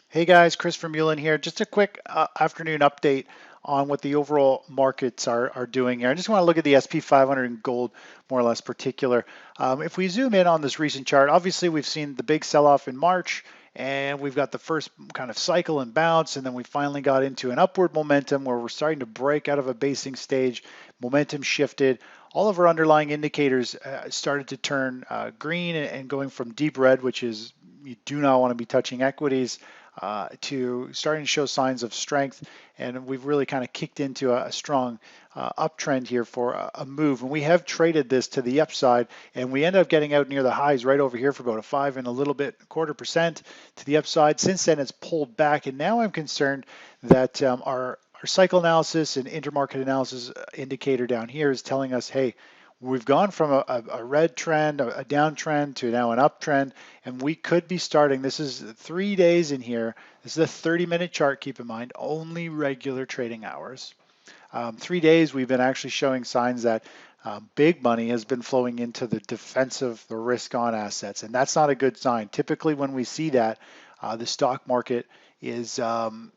Hey guys, Christopher Mullen here. Just a quick afternoon update on what the overall markets are doing here. I just want to look at the SP 500 and gold more or less particular. If we zoom in on this recent chart, obviously we've seen the big sell-off in March, and we've got the first kind of cycle and bounce, and then we finally got into an upward momentum where we're starting to break out of a basing stage. Momentum shifted. All of our underlying indicators started to turn green and going from deep red, which is you do not want to be touching equities, to starting to show signs of strength. And we've really kind of kicked into a strong uptrend here for a move. And we have traded this to the upside, and we ended up getting out near the highs right over here for about a 5 and a little bit, 1/4% to the upside. Since then, it's pulled back, and now I'm concerned that our cycle analysis and intermarket analysis indicator down here is telling us, hey, we've gone from a red trend, a downtrend, to now an uptrend, and we could be starting. This is 3 days in here. This is a 30-minute chart, keep in mind, only regular trading hours. 3 days, we've been actually showing signs that big money has been flowing into the defensive, the risk on assets, and that's not a good sign. Typically, when we see that, the stock market is when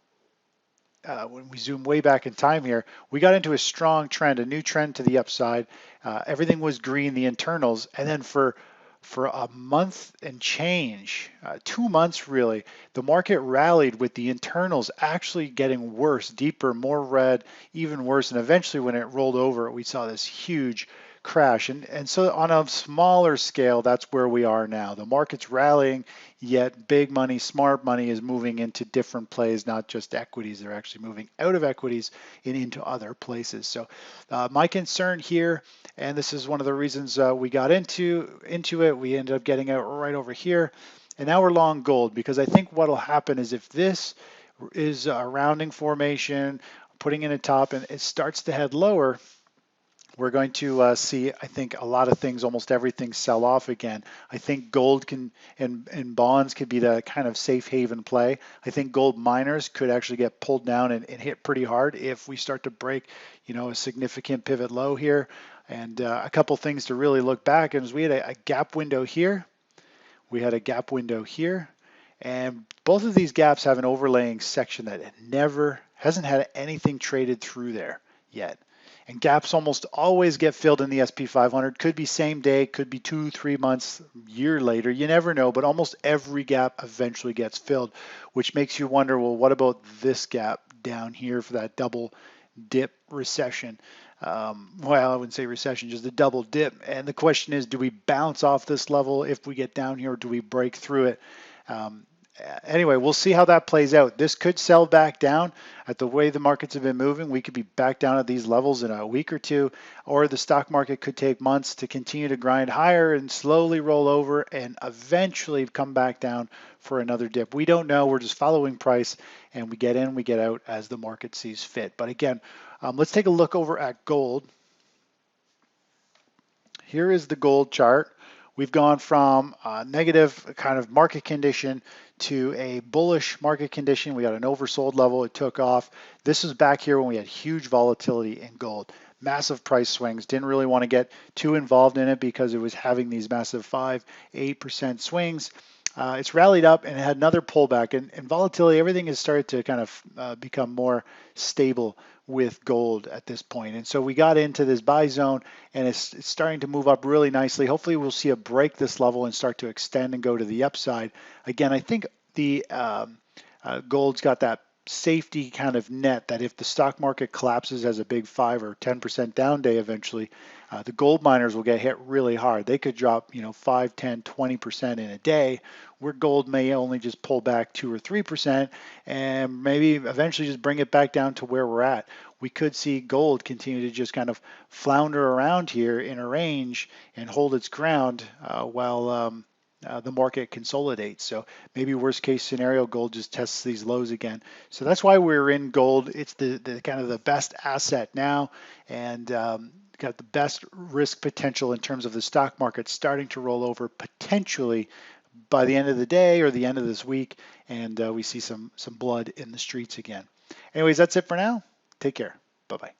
we zoom way back in time here, we got into a strong trend, a new trend to the upside. Everything was green, the internals, and then for a month and change, 2 months really, the market rallied with the internals actually getting worse, deeper, more red, even worse. And eventually, when it rolled over, we saw this huge crash. And so on a smaller scale, that's where we are now. The market's rallying, yet big money, smart money is moving into different plays, not just equities. They're actually moving out of equities and into other places. So my concern here, and this is one of the reasons we got into it, we ended up getting out right over here. And now we're long gold, because I think what will happen is if this is a rounding formation, putting in a top, and it starts to head lower, we're going to see, I think, a lot of things, almost everything sell off again. I think gold can and bonds could be the kind of safe haven play. I think gold miners could actually get pulled down and hit pretty hard if we start to break, a significant pivot low here. And a couple things to really look back is we had a gap window here. We had a gap window here. And both of these gaps have an overlaying section that never hasn't had anything traded through there yet. And gaps almost always get filled in the SP 500. Could be same day, could be 2, 3 months, year later. You never know, but almost every gap eventually gets filled, which makes you wonder, well, what about this gap down here for that double dip recession? Well, I wouldn't say recession, just a double dip. And the question is, do we bounce off this level if we get down here, or do we break through it? Um, anyway, we'll see how that plays out. This could sell back down at the way the markets have been moving. We could be back down at these levels in a week or two, or the stock market could take months to continue to grind higher and slowly roll over and eventually come back down for another dip. We don't know. We're just following price, and we get in, we get out as the market sees fit. But again, let's take a look over at gold. Here is the gold chart. We've gone from a negative kind of market condition to a bullish market condition. We got an oversold level. It took off. This is back here when we had huge volatility in gold. Massive price swings. Didn't really want to get too involved in it because it was having these massive 5-8% swings. It's rallied up and it had another pullback, and volatility, everything has started to kind of become more stable with gold at this point. And so we got into this buy zone, and it's starting to move up really nicely. Hopefully we'll see a break this level and start to extend and go to the upside. Again, I think the gold's got that safety kind of net that if the stock market collapses as a big 5 or 10% down day eventually, the gold miners will get hit really hard. They could drop 5, 10, 20% in a day, where gold may only just pull back 2 or 3% and maybe eventually just bring it back down to where we're at. We could see gold continue to just kind of flounder around here in a range and hold its ground while the market consolidates. So maybe worst case scenario, gold just tests these lows again. So that's why we're in gold. It's the kind of the best asset now, and got the best risk potential in terms of the stock market starting to roll over potentially by the end of the day or the end of this week, and we see some blood in the streets again. Anyways, that's it for now. Take care. Bye-bye.